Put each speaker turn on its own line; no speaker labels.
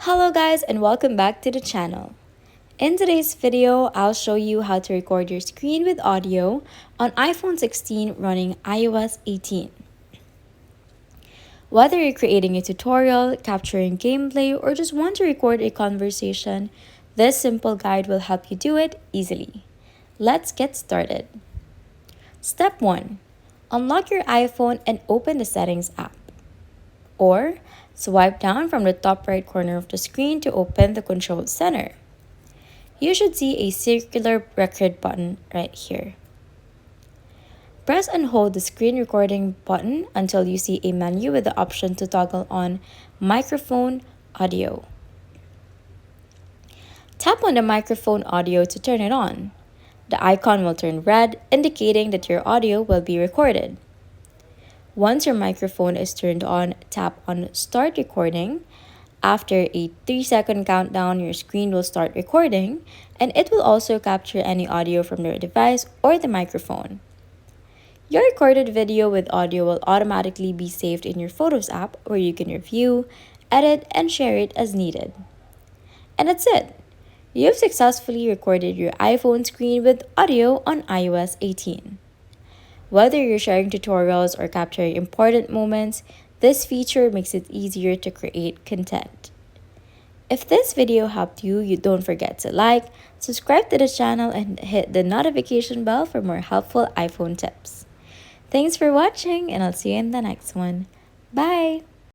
Hello guys and welcome back to the channel. In today's video, I'll show you how to record your screen with audio on iPhone 16 running iOS 18. Whether you're creating a tutorial, capturing gameplay, or just want to record a conversation, this simple guide will help you do it easily. Let's get started. Step 1. Unlock your iPhone and open the Settings app. Or swipe down from the top right corner of the screen to open the Control Center. You should see a circular record button right here. Press and hold the screen recording button until you see a menu with the option to toggle on microphone audio. Tap on the microphone audio to turn it on. The icon will turn red, indicating that your audio will be recorded. Once your microphone is turned on, tap on Start Recording. After a 3-second countdown, your screen will start recording, and it will also capture any audio from your device or the microphone. Your recorded video with audio will automatically be saved in your Photos app where you can review, edit, and share it as needed. And that's it! You've successfully recorded your iPhone screen with audio on iOS 18. Whether you're sharing tutorials or capturing important moments, this feature makes it easier to create content. If this video helped you, don't forget to like, subscribe to the channel, and hit the notification bell for more helpful iPhone tips. Thanks for watching, and I'll see you in the next one. Bye!